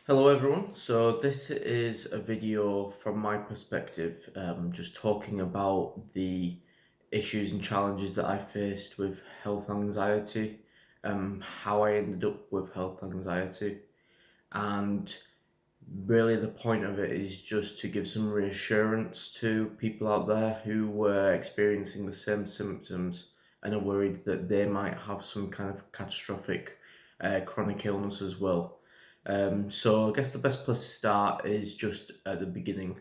Hello everyone, so this is a video from my perspective, just talking about the issues and challenges that I faced with health anxiety, how I ended up with health anxiety, and really the point of it is just to give some reassurance to people out there who were experiencing the same symptoms and are worried that they might have some kind of catastrophic chronic illness as well. So I guess the best place to start is just at the beginning.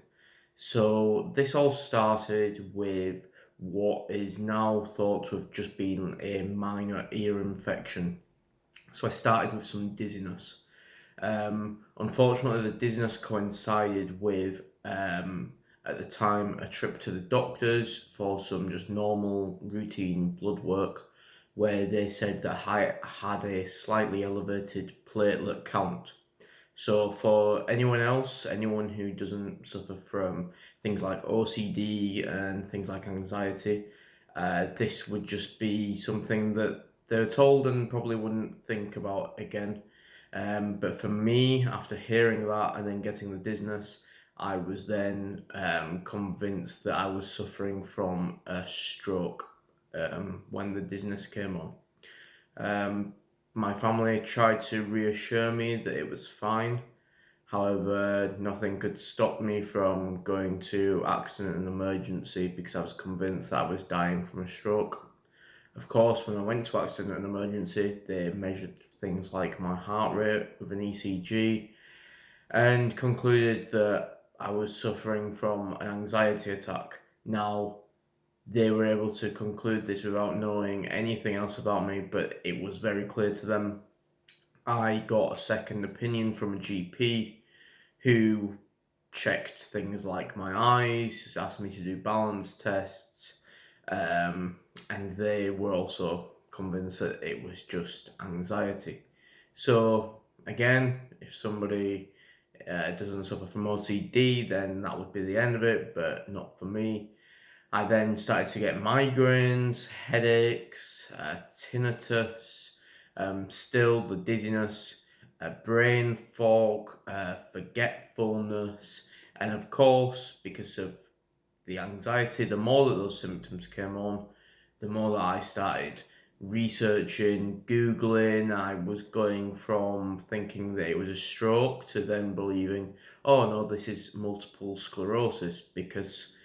So this all started with what is now thought to have just been a minor ear infection. So I started with some dizziness. Unfortunately, the dizziness coincided with, at the time, a trip to the doctors for some just normal routine blood work, where they said that I had a slightly elevated platelet count. So for anyone else, anyone who doesn't suffer from things like OCD and things like anxiety, this would just be something that they're told and probably wouldn't think about again. But for me, after hearing that and then getting the dizziness, I was then convinced that I was suffering from a stroke when the dizziness came on. My family tried to reassure me that it was fine. However, nothing could stop me from going to accident and emergency because I was convinced that I was dying from a stroke. Of course, when I went to accident and emergency, they measured things like my heart rate with an ECG and concluded that I was suffering from an anxiety attack. Now, they were able to conclude this without knowing anything else about me, but it was very clear to them. I got a second opinion from a GP who checked things like my eyes, asked me to do balance tests, and they were also convinced that it was just anxiety. So, again, if somebody doesn't suffer from OCD, then that would be the end of it, but not for me. I then started to get migraines, headaches, tinnitus, still the dizziness, brain fog, forgetfulness, and of course, because of the anxiety, the more that those symptoms came on, the more that I started researching, Googling. I was going from thinking that it was a stroke to then believing, oh no, this is multiple sclerosis because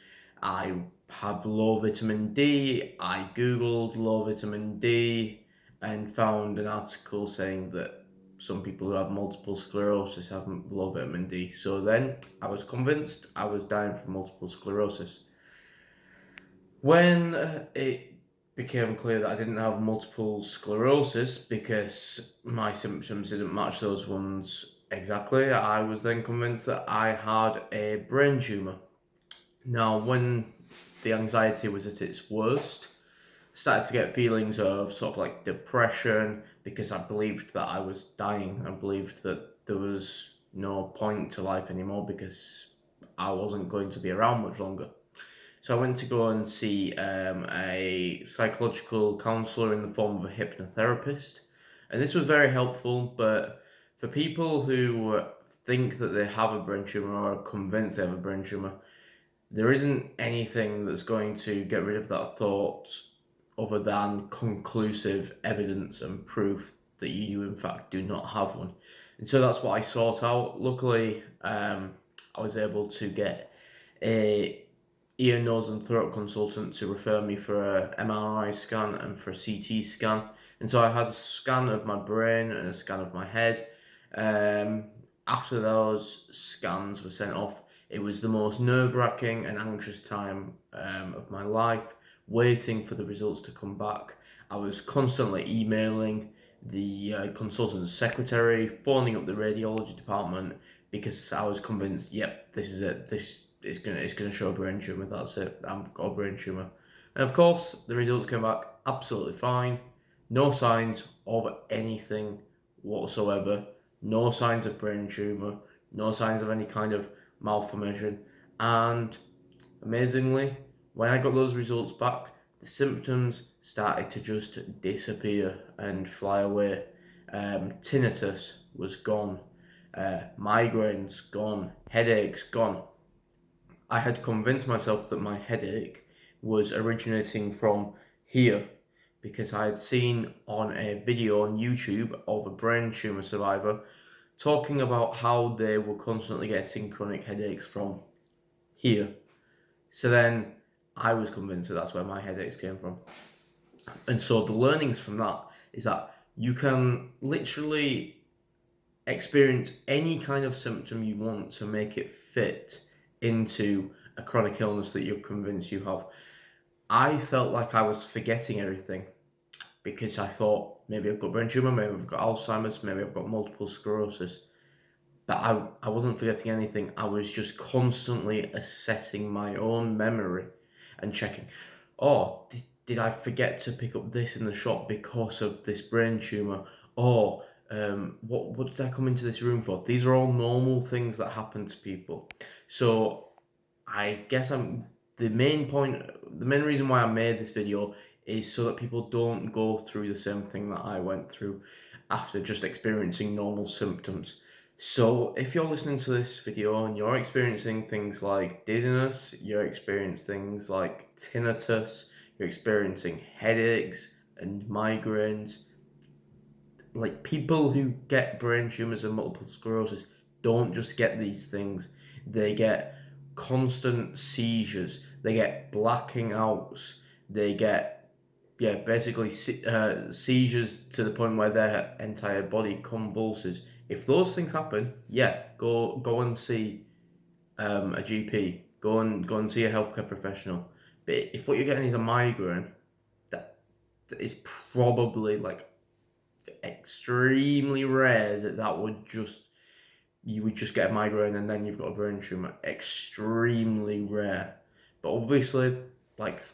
I have low vitamin D. I Googled low vitamin D and found an article saying that some people who have multiple sclerosis have low vitamin D. So then I was convinced I was dying from multiple sclerosis. When it became clear that I didn't have multiple sclerosis because my symptoms didn't match those ones exactly, I was then convinced that I had a brain tumour. Now, when the anxiety was at its worst, I started to get feelings of sort of like depression because I believed that I was dying. I believed that there was no point to life anymore because I wasn't going to be around much longer. So I went to go and see a psychological counsellor in the form of a hypnotherapist. And this was very helpful, but for people who think that they have a brain tumour or are convinced they have a brain tumour, there isn't anything that's going to get rid of that thought other than conclusive evidence and proof that you in fact do not have one. And so that's what I sought out. Luckily, I was able to get a ear, nose and throat consultant to refer me for a MRI scan and for a CT scan. And so I had a scan of my brain and a scan of my head. After those scans were sent off, it was the most nerve-wracking and anxious time of my life, waiting for the results to come back. I was constantly emailing the consultant's secretary, phoning up the radiology department because I was convinced, yep, this is it. This it's gonna show a brain tumor. That's it. I've got a brain tumor. And of course, the results came back absolutely fine. No signs of anything whatsoever. No signs of brain tumor. No signs of any kind of malformation. And amazingly, when I got those results back, the symptoms started to just disappear and fly away. Tinnitus was gone. migraines gone, headaches gone. I had convinced myself that my headache was originating from here because I had seen on a video on YouTube of a brain tumour survivor talking about how they were constantly getting chronic headaches from here. So then I was convinced that that's where my headaches came from. And so the learnings from that is that you can literally experience any kind of symptom you want to make it fit into a chronic illness that you're convinced you have. I felt like I was forgetting everything because I thought maybe I've got brain tumour, maybe I've got Alzheimer's, maybe I've got multiple sclerosis. But I wasn't forgetting anything. I was just constantly assessing my own memory and checking, oh, did I forget to pick up this in the shop because of this brain tumour? Or what did I come into this room for? These are all normal things that happen to people. So I guess the main reason why I made this video is so that people don't go through the same thing that I went through after just experiencing normal symptoms. So if you're listening to this video and you're experiencing things like dizziness, you're experiencing things like tinnitus, you're experiencing headaches and migraines, like people who get brain tumors and multiple sclerosis don't just get these things. They get constant seizures, they get blacking outs, they get basically seizures to the point where their entire body convulses. If those things happen, go and see a GP. Go and see a healthcare professional. But if what you're getting is a migraine, that is probably like extremely rare that you would just get a migraine and then you've got a brain tumor. Extremely rare. But obviously, like,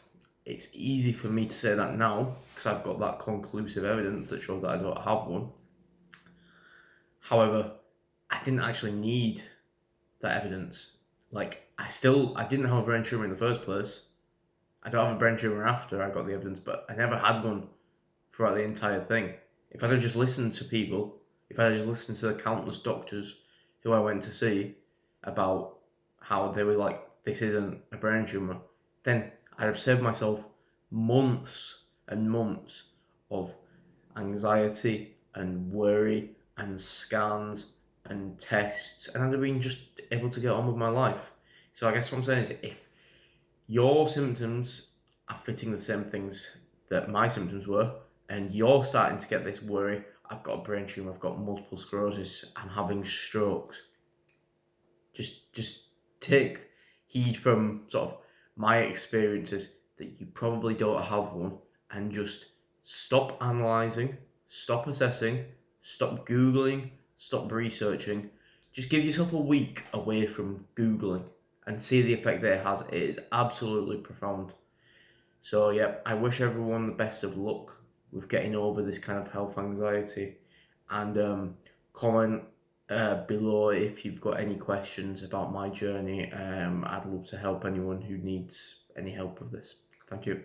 it's easy for me to say that now because I've got that conclusive evidence that shows that I don't have one. However, I didn't actually need that evidence. Like, I didn't have a brain tumor in the first place. I don't have a brain tumor after I got the evidence, but I never had one throughout the entire thing. If I'd have just listened to people, if I'd just listened to the countless doctors who I went to see about how they were like, this isn't a brain tumour, then I'd have saved myself months and months of anxiety and worry and scans and tests, and I'd have been just able to get on with my life. So I guess what I'm saying is, if your symptoms are fitting the same things that my symptoms were, and you're starting to get this worry, I've got a brain tumour, I've got multiple sclerosis, I'm having strokes, just take heed from sort of my experiences that you probably don't have one, and just stop analysing, stop assessing, stop Googling, stop researching. Just give yourself a week away from Googling and see the effect that it has. It is absolutely profound. So yeah, I wish everyone the best of luck with getting over this kind of health anxiety, and comment below if you've got any questions about my journey. I'd love to help anyone who needs any help with this. Thank you.